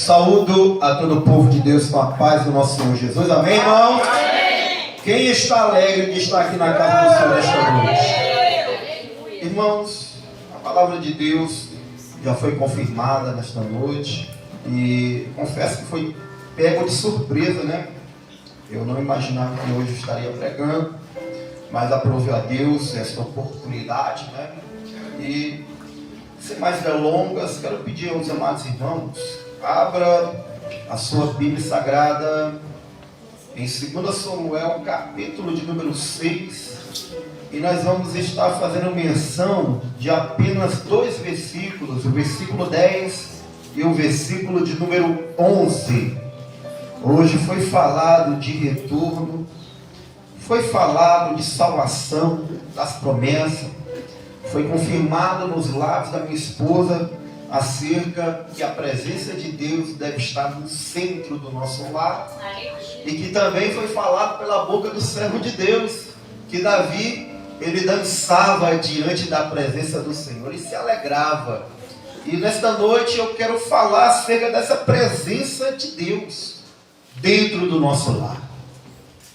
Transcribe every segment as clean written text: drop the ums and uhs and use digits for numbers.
Saúdo a todo o povo de Deus com a paz do nosso Senhor Jesus. Amém, irmãos? Amém. Quem está alegre de estar aqui na casa do Senhor nesta noite? Irmãos, a palavra de Deus já foi confirmada nesta noite. E confesso que foi pego de surpresa, né? Eu não imaginava que hoje eu estaria pregando, mas aprovei a Deus esta oportunidade, né? E sem mais delongas, quero pedir aos amados irmãos, abra a sua Bíblia Sagrada em 2 Samuel, capítulo de número 6, e nós vamos estar fazendo menção de apenas 2 versículos, o versículo 10 e o versículo de número 11. Hoje foi falado de retorno, foi falado de salvação, das promessas, foi confirmado nos lábios da minha esposa acerca que a presença de Deus deve estar no centro do nosso lar. E que também foi falado pela boca do servo de Deus, que Davi, ele dançava diante da presença do Senhor e se alegrava. E nesta noite eu quero falar acerca dessa presença de Deus dentro do nosso lar.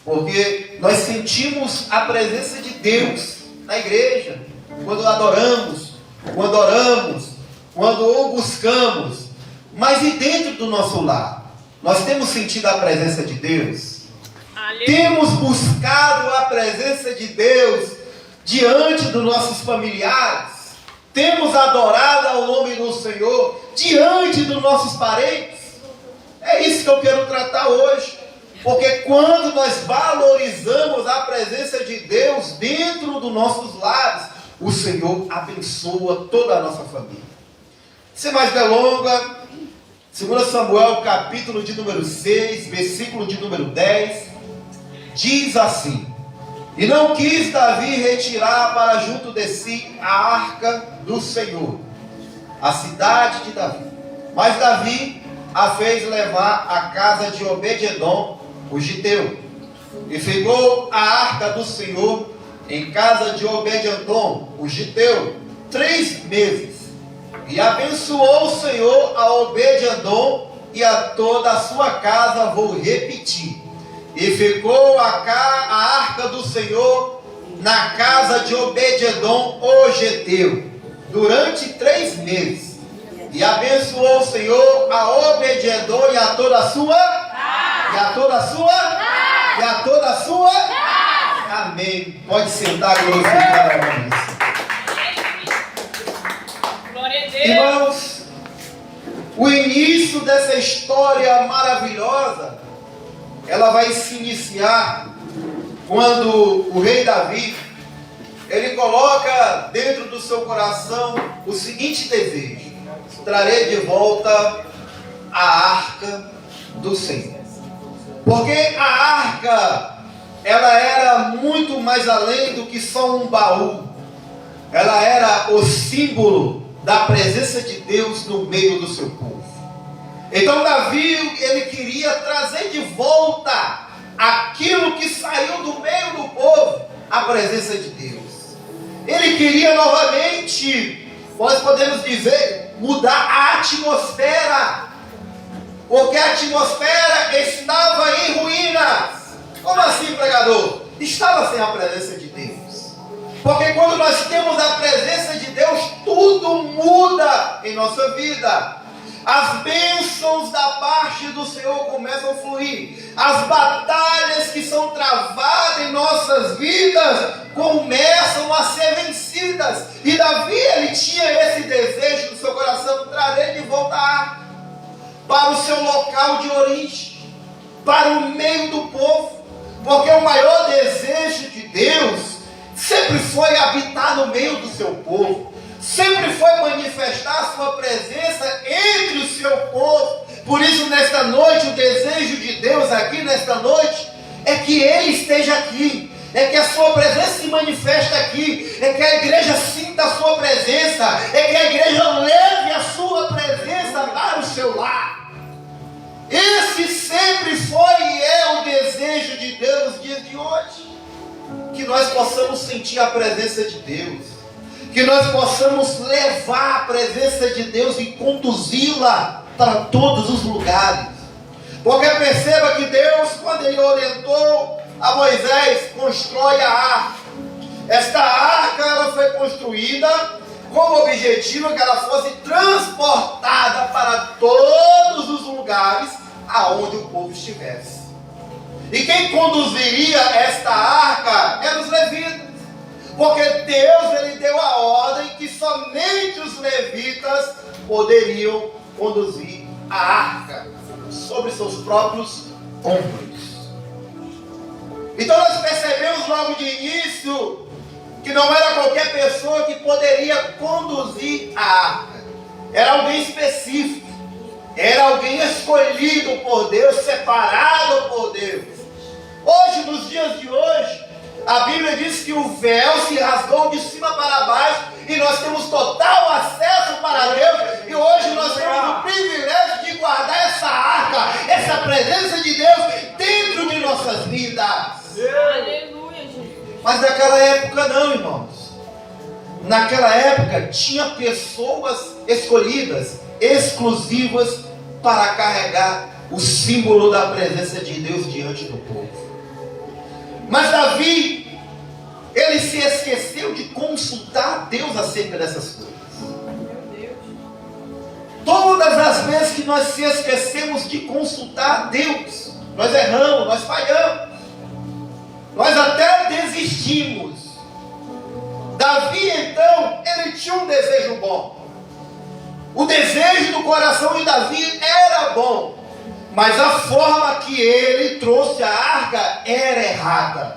Porque nós sentimos a presença de Deus na igreja, quando adoramos, quando oramos, quando o buscamos. Mas e dentro do nosso lar? Nós temos sentido a presença de Deus? Temos buscado a presença de Deus diante dos nossos familiares? Temos adorado ao nome do Senhor diante dos nossos parentes? É isso que eu quero tratar hoje. Porque quando nós valorizamos a presença de Deus dentro dos nossos lares, o Senhor abençoa toda a nossa família. Sem mais delonga, 2 Samuel, capítulo de número 6, versículo de número 10, diz assim: E não quis Davi retirar para junto de si a arca do Senhor, a cidade de Davi. Mas Davi a fez levar à casa de Obed-edom, o giteu. E ficou a arca do Senhor em casa de Obed-edom, o giteu, 3 meses. E abençoou o Senhor a Obed-edom e a toda a sua casa, vou repetir. E ficou a arca do Senhor na casa de Obed-edom, o giteu, durante 3 meses. E abençoou o Senhor a Obed-edom e a toda a sua e a toda a sua e a toda a sua. Amém. Pode sentar, glorificar a Deus. Glória a Deus. Irmãos, o início dessa história maravilhosa, ela vai se iniciar quando o rei Davi, ele coloca dentro do seu coração o seguinte desejo: trarei de volta a arca do Senhor. Porque a arca, ela era muito mais além do que só um baú. Ela era o símbolo da presença de Deus no meio do seu povo. Então Davi, ele queria trazer de volta aquilo que saiu do meio do povo, a presença de Deus. Ele queria novamente, nós podemos dizer, mudar a atmosfera. Porque a atmosfera estava em ruínas. Como assim, pregador? Estava sem a presença de Deus. Porque quando nós temos a presença de Deus, tudo muda em nossa vida. As bênçãos da parte do Senhor começam a fluir. As batalhas que são travadas em nossas vidas começam a ser vencidas. E Davi, ele tinha esse desejo no seu coração: trazer de volta a arca para o seu local de origem, para o meio do povo. Porque o maior desejo de Deus sempre foi habitar no meio do seu povo, sempre foi manifestar a sua presença entre o seu povo. Por isso, nesta noite, o desejo de Deus aqui nesta noite é que Ele esteja aqui, é que a sua presença se manifeste aqui, é que a igreja sinta a sua presença, é que a igreja leve a sua presença para o seu lar. Esse sempre foi e é o desejo de Deus nos dias de hoje. Que nós possamos sentir a presença de Deus, que nós possamos levar a presença de Deus e conduzi-la para todos os lugares. Porque perceba que Deus, quando Ele orientou a Moisés, constrói a arca. Esta arca ela foi construída com o objetivo que ela fosse transportada para todos os lugares aonde o povo estivesse. E quem conduziria esta arca eram os levitas. Porque Deus ele deu a ordem que somente os levitas poderiam conduzir a arca sobre seus próprios ombros. Então nós percebemos logo de início que não era qualquer pessoa que poderia conduzir a arca. Era alguém específico. Era alguém escolhido por Deus, separado por Deus. Hoje, nos dias de hoje, a Bíblia diz que o véu se rasgou de cima para baixo e nós temos total acesso para Deus. E hoje nós temos o privilégio de guardar essa arca, essa presença de Deus dentro de nossas vidas. Aleluia, Jesus. Mas naquela época não, irmãos. Naquela época tinha pessoas escolhidas, exclusivas para carregar o símbolo da presença de Deus diante do povo. Mas Davi, ele se esqueceu de consultar Deus acerca dessas coisas. Todas as vezes que nós se esquecemos de consultar Deus, nós erramos, nós falhamos. Nós até desistimos. Davi, então, ele tinha um desejo bom. O desejo do coração de Davi era bom. Mas a forma que ele trouxe a arca era errada.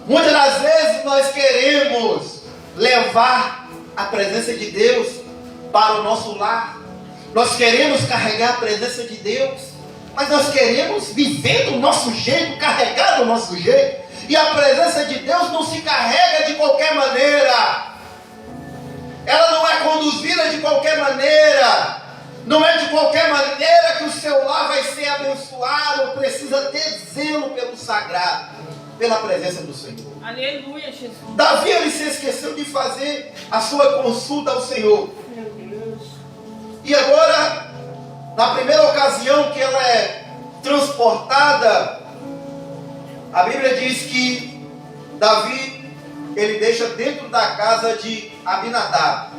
Muitas das vezes nós queremos levar a presença de Deus para o nosso lar. Nós queremos carregar a presença de Deus, mas nós queremos viver do nosso jeito, carregar do nosso jeito. E a presença de Deus não se carrega de qualquer maneira. Ela não é conduzida de qualquer maneira. Não é de qualquer maneira que o seu lar vai ser abençoado. Precisa ter zelo pelo sagrado, pela presença do Senhor. Aleluia, Jesus. Davi, ele se esqueceu de fazer a sua consulta ao Senhor. Meu Deus. E agora, na primeira ocasião que ela é transportada, a Bíblia diz que Davi, ele deixa dentro da casa de Abinadab.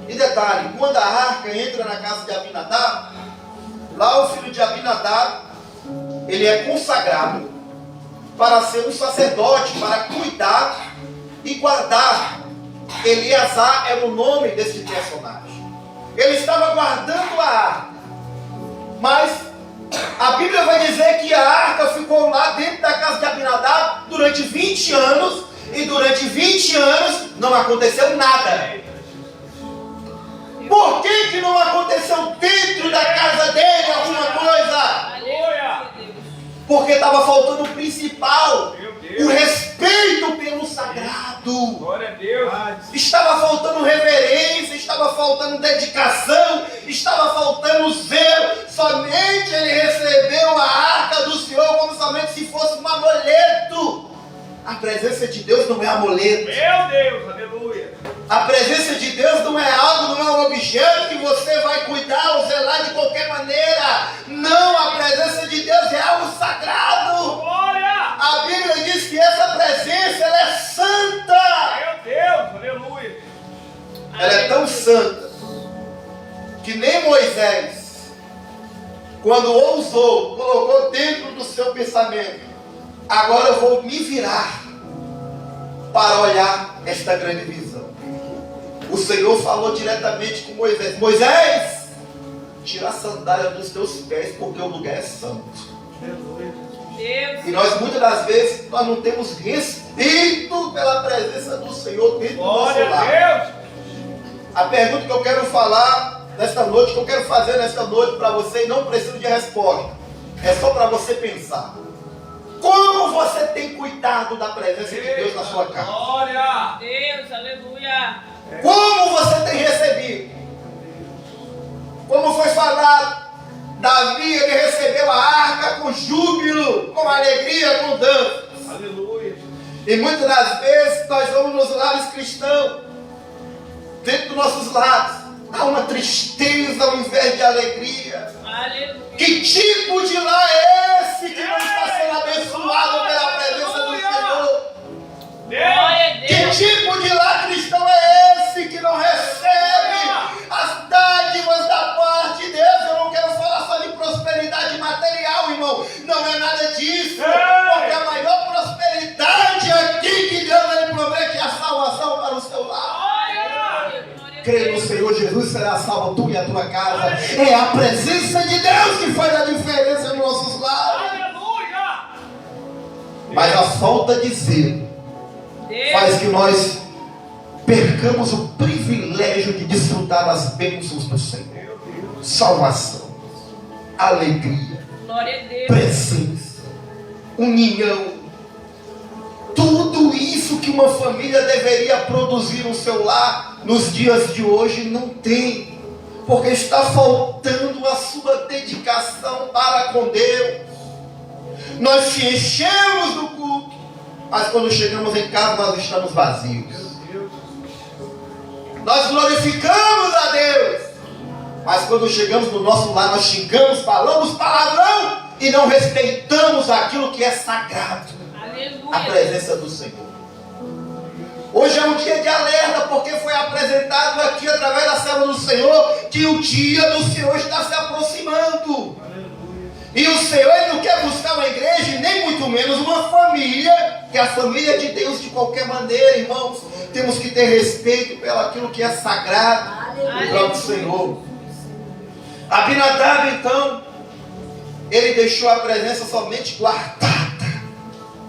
E detalhe, quando a arca entra na casa de Abinadab, lá o filho de Abinadab, ele é consagrado para ser um sacerdote, para cuidar e guardar. Eleazar era o nome desse personagem. Ele estava guardando a arca, mas a Bíblia vai dizer que a arca ficou lá dentro da casa de Abinadab durante 20 anos, e durante 20 anos não aconteceu nada. Por que não aconteceu dentro da casa dele alguma coisa? Aleluia. Porque estava faltando o principal, o respeito pelo sagrado. Glória a Deus. Estava faltando reverência, estava faltando dedicação, estava faltando zelo. Somente ele recebeu a arca do Senhor como somente se fosse um amuleto. A presença de Deus não é amuleto. Meu Deus, aleluia. A presença de Deus não é algo, não é um objeto que você vai cuidar ou zelar de qualquer maneira. Não, a presença de Deus é algo sagrado. Glória. A Bíblia diz que essa presença ela é santa. Meu Deus, aleluia. Ela é tão santa que nem Moisés, quando ousou, colocou dentro do seu pensamento: agora eu vou me virar para olhar esta grande visão. O Senhor falou diretamente com Moisés: Moisés, tira a sandália dos teus pés, porque o lugar é santo. Deus. E nós muitas das vezes nós não temos respeito pela presença do Senhor dentro do nosso Glória a lar. Deus. A pergunta que eu quero falar nesta noite, que eu quero fazer nesta noite para você, e não preciso de resposta, é só para você pensar: como você tem cuidado da presença de Deus na sua casa? Glória. Deus, aleluia. Como você tem recebido? Como foi falado, Davi, ele recebeu a arca com júbilo, com alegria, com dança. Aleluia. E muitas das vezes nós vamos nos lares cristãos, dentro dos nossos lares, Há uma tristeza ao invés de alegria. Aleluia. Que tipo de lar é esse que não está sendo abençoado pela presença do Senhor? Glória a Que Deus. tipo de lar cristão é esse que não recebe as dádivas da parte de Deus? Eu não quero falar só de prosperidade material, irmão. Não é nada disso. Porque a maior prosperidade aqui que Deus ele promete é a salvação para o seu lar. Crê no Senhor Jesus, será salvo tu e a tua casa. É a presença de Deus que faz a diferença nos nossos lares. Aleluia. Mas a falta de zelo faz que nós percamos o privilégio de desfrutar das bênçãos do Senhor. Salvação, alegria, Glória a Deus. presença, união. Tudo isso que uma família deveria produzir no seu lar, nos dias de hoje, não tem. Porque está faltando a sua dedicação para com Deus. Nós se enchemos do culto, mas quando chegamos em casa nós estamos vazios. Nós glorificamos a Deus, mas quando chegamos no nosso lar nós xingamos, falamos palavrão e não respeitamos aquilo que é sagrado, a Aleluia. presença do Senhor. Hoje é um dia de alerta, porque foi apresentado aqui através da serva do Senhor que o dia do Senhor está se aproximando. E o Senhor ele não quer buscar uma igreja e nem muito menos uma família, que é a família de Deus de qualquer maneira, irmãos. Temos que ter respeito pelo aquilo que é sagrado do próprio Senhor. Abinadab, então, ele deixou a presença somente guardada.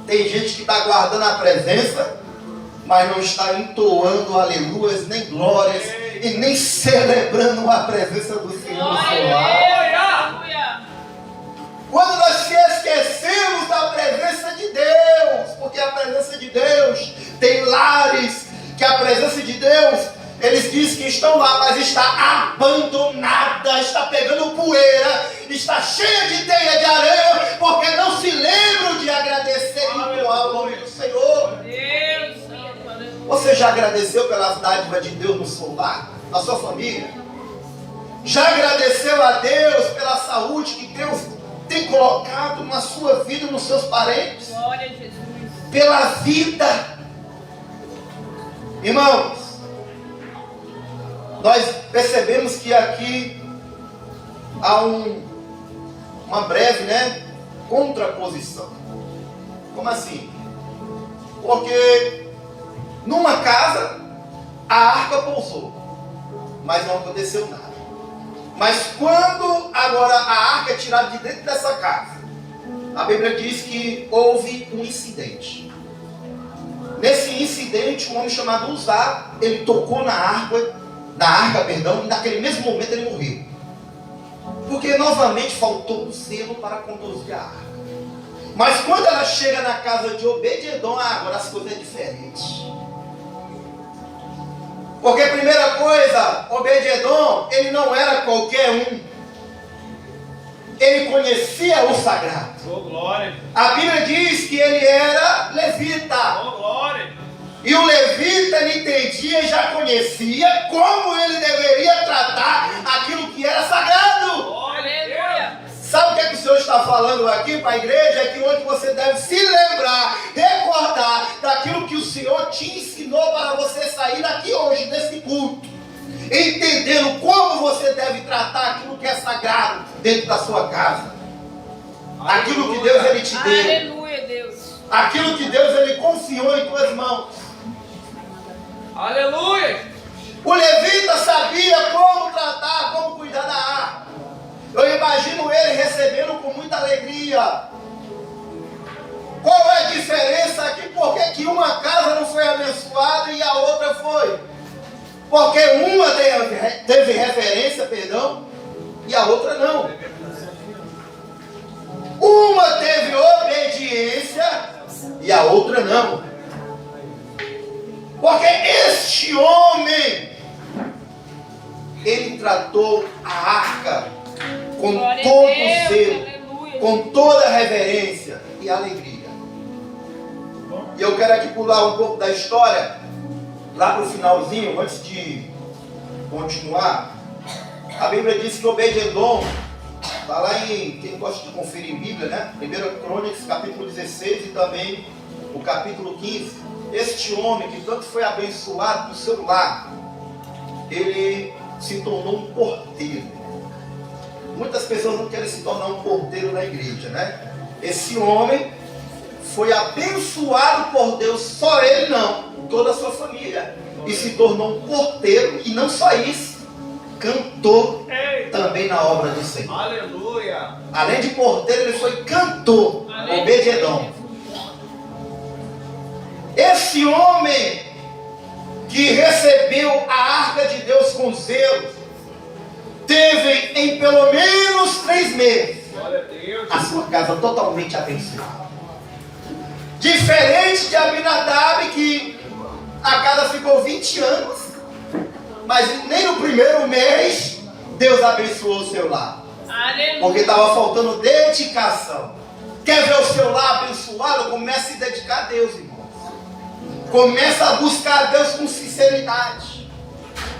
Tem gente que está guardando a presença, mas não está entoando aleluias, nem glórias, e nem celebrando a presença do Senhor no seu lar. Aleluia. Quando nós se esquecemos da presença de Deus, porque a presença de Deus tem lares, que a presença de Deus, eles dizem que estão lá, mas está abandonada, está pegando poeira, está cheia de teia de areia, porque não se lembram de agradecer e entoar o nome do Senhor. Deus Santo. Aleluia. Você já agradeceu pelas dádivas de Deus no seu lar, na sua família? Já agradeceu a Deus pela saúde que Deus tem colocado na sua vida e nos seus parentes? Glória a Jesus. Pela vida. Irmãos, nós percebemos que aqui há uma breve, contraposição. Como assim? Porque numa casa a arca pousou, mas não aconteceu nada. Mas quando agora a arca é tirada de dentro dessa casa, a Bíblia diz que houve um incidente. Nesse incidente, um homem chamado Uzá, ele tocou na arca, e naquele mesmo momento ele morreu. Porque novamente faltou um zelo para conduzir a arca. Mas quando ela chega na casa de Obed-Edom, agora as coisas são diferentes. Porque a primeira coisa, Obed-Edom, ele não era qualquer um. Ele conhecia o sagrado. Oh, glória. A Bíblia diz que ele era levita. Oh, glória. E o levita ele entendia e já conhecia como ele deveria tratar aquilo que era sagrado. Aleluia. Sabe o que é que o Senhor está falando aqui para a igreja? É que hoje você deve se lembrar, recordar daquilo que o Senhor te ensinou para você sair daqui hoje, desse culto. Entendendo como você deve tratar aquilo que é sagrado dentro da sua casa. Aquilo que Deus ele te deu. Aleluia, Deus. Aquilo que Deus ele confiou em tuas mãos. Aleluia. O levita sabia como tratar, como cuidar da arca. Eu imagino ele recebendo com muita alegria. Qual é a diferença aqui? Por que uma casa não foi abençoada e a outra foi? Porque uma teve referência, e a outra não. Uma teve obediência e a outra não. Porque este homem, ele tratou a arca com Glória a todo Deus, o zelo, aleluia. com toda a reverência e alegria. E eu quero aqui pular um pouco da história, lá para o finalzinho, antes de continuar, a Bíblia diz que Obed-Edom, está lá em, quem gosta de conferir em Bíblia, né? 1 Crônicas, capítulo 16 e também o capítulo 15. Este homem que tanto foi abençoado no seu lar, ele se tornou um porteiro. Muitas pessoas não querem se tornar um porteiro na igreja, né? Esse homem foi abençoado por Deus, só ele não, toda a sua família, e se tornou um porteiro, e não só isso, cantor também na obra do Senhor. Aleluia. Além de porteiro, ele foi cantor. Obed-Edom. Esse homem que recebeu a arca de Deus com zelo, teve em pelo menos 3 meses Glória a Deus. a sua casa totalmente abençoada. Diferente de Abinadab, que a casa ficou 20 anos, mas nem no primeiro mês Deus abençoou o seu lar. Aleluia. Porque estava faltando dedicação. Quer ver o seu lar abençoado? Comece a se dedicar a Deus, irmãos. Começa a buscar a Deus com sinceridade.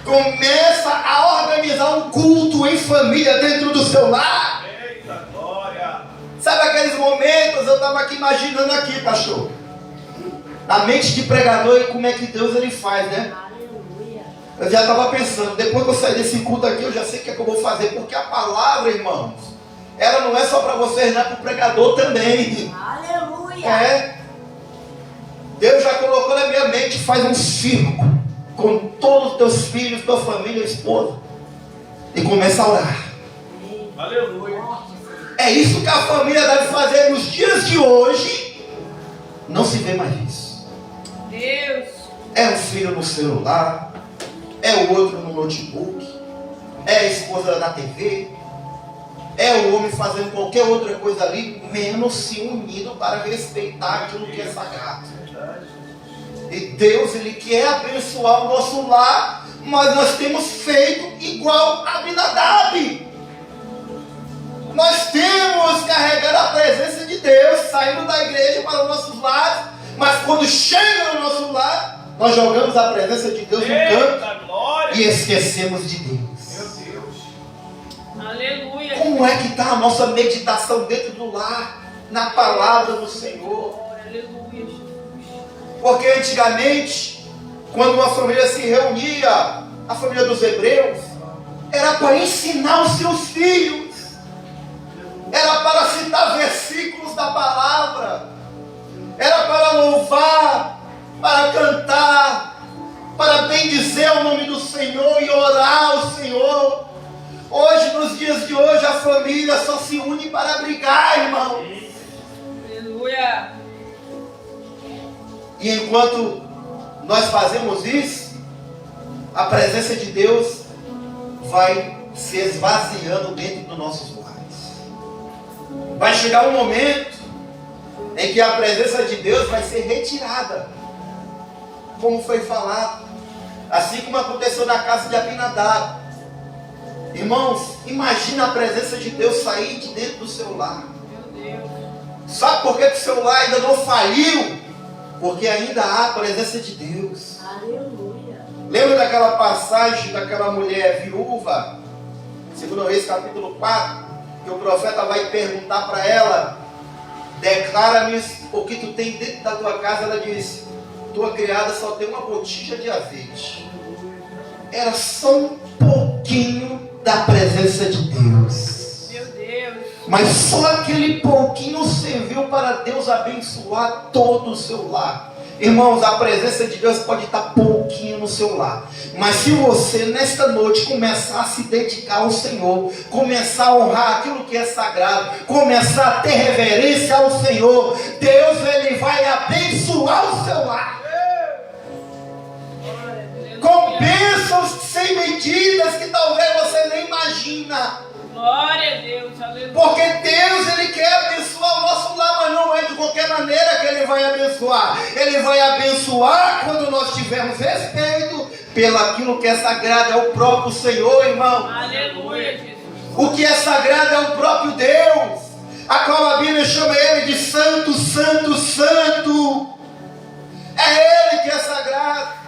Começa a organizar um culto em família dentro do seu lar. Eita, glória. Sabe aqueles momentos, eu estava aqui imaginando aqui, pastor, na mente de pregador, e como é que Deus ele faz, né? Eu já estava pensando, depois que eu sair desse culto aqui, eu já sei o que é que eu vou fazer, porque a palavra, irmãos, ela não é só para vocês, não é para o pregador também. Aleluia. É. Deus já colocou na minha mente, faz um circo com todos os teus filhos, tua família, esposa, e começa a orar. Aleluia. É isso que a família deve fazer nos dias de hoje. Não se vê mais isso. Deus. É um filho no celular, é o outro no notebook, é a esposa na TV, é o homem fazendo qualquer outra coisa ali, menos se unindo para respeitar aquilo que é sagrado. E Deus, ele quer abençoar o nosso lar, mas nós temos feito igual a Abinadab. Nós temos carregado a presença de Deus, saindo da igreja para os nossos lares, mas quando chega no nosso lar, nós jogamos a presença de Deus no canto Eita, glória. e esquecemos de Deus. Meu Deus. Aleluia. Como é que está a nossa meditação dentro do lar, na palavra do Senhor? Aleluia, Jesus. Porque antigamente, quando uma família se reunia, a família dos hebreus, era para ensinar os seus filhos, era para citar versículos da palavra, era para louvar, para cantar, para bendizer o nome do Senhor e orar ao Senhor. Hoje, nos dias de hoje, a família só se une para brigar, irmão. Aleluia. E enquanto nós fazemos isso, a presença de Deus vai se esvaziando dentro dos nossos lares. Vai chegar um momento em que a presença de Deus vai ser retirada, como foi falado, assim como aconteceu na casa de Abinadab. Irmãos, imagina a presença de Deus sair de dentro do seu lar. Meu Deus. Sabe por que o seu lar ainda não faliu? Porque ainda há a presença de Deus. Aleluia. Lembra daquela passagem daquela mulher viúva, 2 Reis capítulo 4, que o profeta vai perguntar para ela: declara-me o que tu tem dentro da tua casa. Ela disse: tua criada só tem uma botija de azeite. Era só um pouquinho da presença de Deus, Meu Deus. mas só aquele pouquinho serviu para Deus abençoar todo o seu lar. Irmãos, a presença de Deus pode estar pouquinho no seu lar, mas se você nesta noite começar a se dedicar ao Senhor, começar a honrar aquilo que é sagrado, começar a ter reverência ao Senhor, Deus ele vai abençoar o seu lar com bênçãos sem medidas que talvez você nem imagina. Glória a Deus. Aleluia. Porque Deus ele quer abençoar o nosso lar, mas não é de qualquer maneira que ele vai abençoar. Ele vai abençoar quando nós tivermos respeito pelaquilo que é sagrado, é o próprio Senhor, irmão. Aleluia, Jesus. O que é sagrado é o próprio Deus, a qual a Bíblia chama ele de santo, santo, santo. É ele que é sagrado.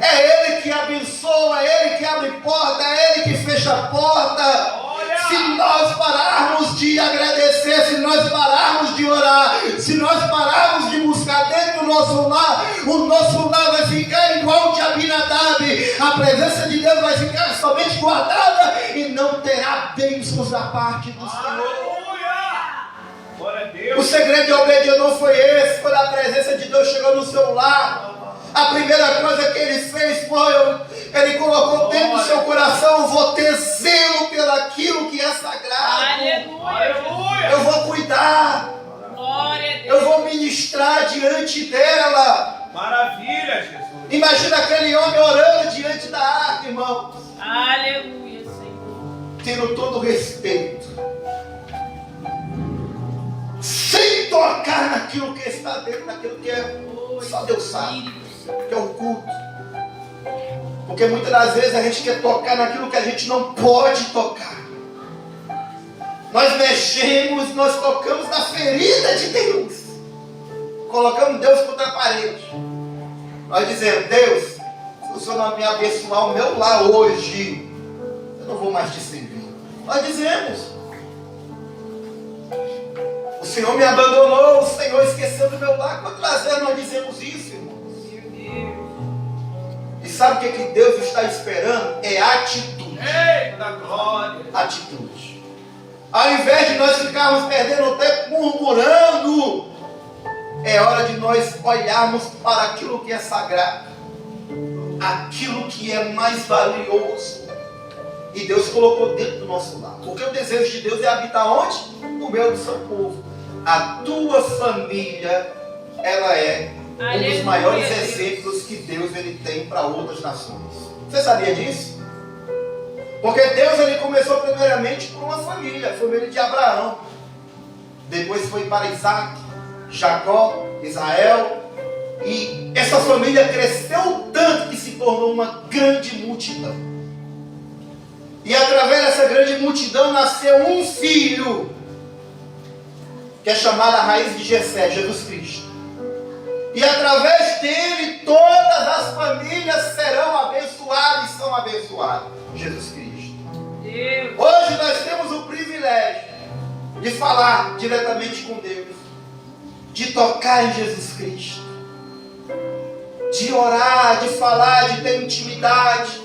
É Ele que abençoa, é Ele que abre porta, é Ele que fecha a porta. Se nós pararmos de agradecer, se nós pararmos de orar, se nós pararmos de buscar dentro do nosso lar, o nosso lar vai ficar igual de Abinadab. A presença de Deus vai ficar somente guardada e não terá bênçãos da parte do Senhor. Aleluia! Glória a O Deus. segredo de Obed-Edom foi esse. Quando a presença de Deus chegou no seu lar, a primeira coisa que ele fez foi, ele colocou dentro do seu coração: eu vou ter zelo pelaquilo que é sagrado. Aleluia. Eu vou cuidar, Glória a Deus. eu vou ministrar diante dela. Maravilha, Jesus. Imagina aquele homem orando diante da arca, irmãos, Aleluia, Senhor. tendo todo o respeito, sem tocar naquilo que está dentro, naquilo que é só Deus sabe, que é o culto. Porque muitas das vezes a gente quer tocar naquilo que a gente não pode tocar. Nós mexemos, nós tocamos na ferida de Deus. Colocamos Deus contra a parede. Nós dizemos: Deus, se o Senhor não me abençoar o meu lar hoje, eu não vou mais te servir. Nós dizemos: o Senhor me abandonou, o Senhor esqueceu do meu lar. Quantas vezes nós dizemos isso, irmãos? E sabe o que Deus está esperando? É atitude. Eita glória. Atitude. Ao invés de nós ficarmos perdendo o tempo murmurando, é hora de nós olharmos para aquilo que é sagrado, aquilo que é mais valioso. E Deus colocou dentro do nosso lar. Porque o desejo de Deus é habitar onde? No meio do seu povo. A tua família, ela é um dos maiores exemplos que Deus ele tem para outras nações. Você sabia disso? Porque Deus ele começou primeiramente por uma família, a família de Abraão. Depois foi para Isaac, Jacó, Israel. E essa família cresceu tanto que se tornou uma grande multidão. E através dessa grande multidão nasceu um filho, que é chamado a raiz de Jessé, Jesus Cristo. E através dele todas as famílias serão abençoadas e são abençoadas. Jesus Cristo. Deus. Hoje nós temos o privilégio de falar diretamente com Deus, de tocar em Jesus Cristo, de orar, de falar, de ter intimidade.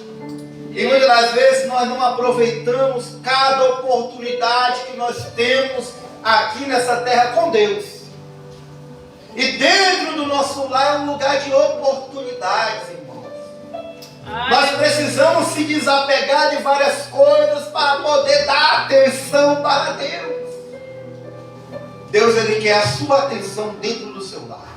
E muitas das vezes nós não aproveitamos cada oportunidade que nós temos aqui nessa terra com Deus. E dentro do nosso lar é um lugar de oportunidades, irmãos. Nós precisamos se desapegar de várias coisas para poder dar atenção para Deus. Deus ele quer a sua atenção dentro do seu lar.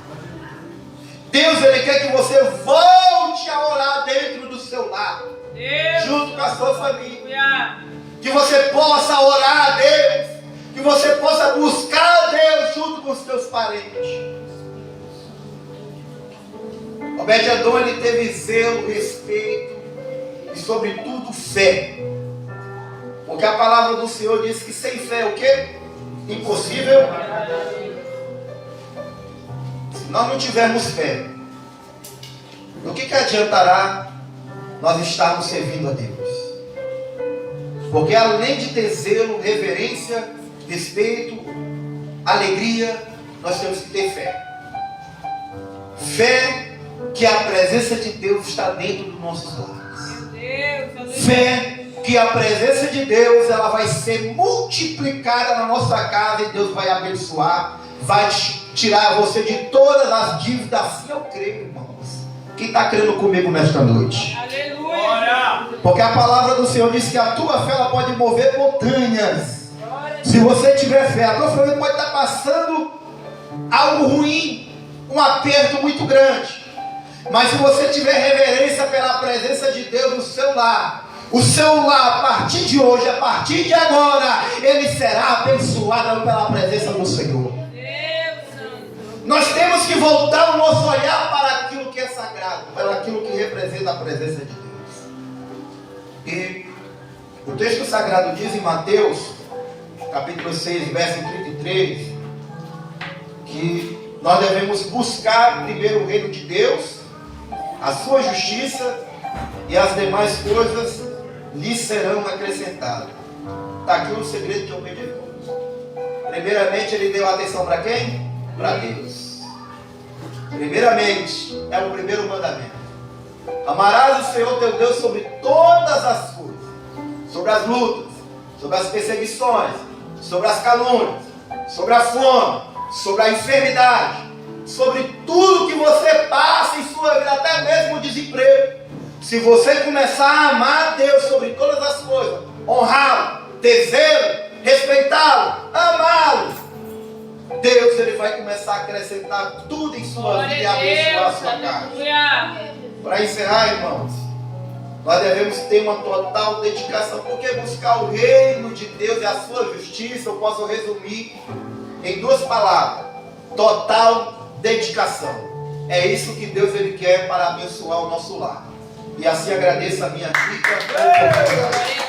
Deus ele quer que você volte a orar dentro do seu lar, Deus. junto com a sua família. Aleluia. Que você possa orar a Deus, que você possa buscar a Deus junto com os seus parentes. Obed-Edom ele teve zelo, respeito e sobretudo fé. Porque a palavra do Senhor diz que sem fé é o quê? Impossível. Se nós não tivermos fé, o que adiantará nós estarmos servindo a Deus? Porque além de ter zelo, reverência, respeito, alegria, nós temos que ter fé. Fé que a presença de Deus está dentro dos nossos lares. Deus. Fé que a presença de Deus ela vai ser multiplicada na nossa casa e Deus vai abençoar, vai tirar você de todas as dívidas. Assim eu creio, irmãos. Quem está crendo comigo nesta noite? Aleluia. Porque a palavra do Senhor diz que a tua fé ela pode mover montanhas. Se você tiver fé, a tua família pode estar passando algo ruim, um aperto muito grande. Mas se você tiver reverência pela presença de Deus no seu lar, o seu lar, a partir de hoje, a partir de agora, ele será abençoado pela presença do Senhor. Deus Santo. Nós temos que voltar o nosso olhar para aquilo que é sagrado, para aquilo que representa a presença de Deus. E o texto sagrado diz em Mateus, capítulo 6, verso 33, que nós devemos buscar primeiro o reino de Deus a sua justiça e as demais coisas lhe serão acrescentadas. Está aqui o segredo de obediência. Primeiramente, ele deu atenção para quem? Para Deus. Primeiramente, é o primeiro mandamento. Amarás o Senhor teu Deus sobre todas as coisas, sobre as lutas, sobre as perseguições, sobre as calúnias, sobre a fome, sobre a enfermidade, sobre tudo que você passa em sua vida, até mesmo o desemprego. Se você começar a amar a Deus sobre todas as coisas, honrá-lo, ter zelo, respeitá-lo, amá-lo, Deus ele vai começar a acrescentar tudo em sua vida e abençoar a sua casa. Aleluia. Para encerrar, irmãos, nós devemos ter uma total dedicação, porque buscar o reino de Deus e a sua justiça, eu posso resumir em duas palavras: total dedicação. É isso que Deus ele quer para abençoar o nosso lar. E assim agradeço a minha vida.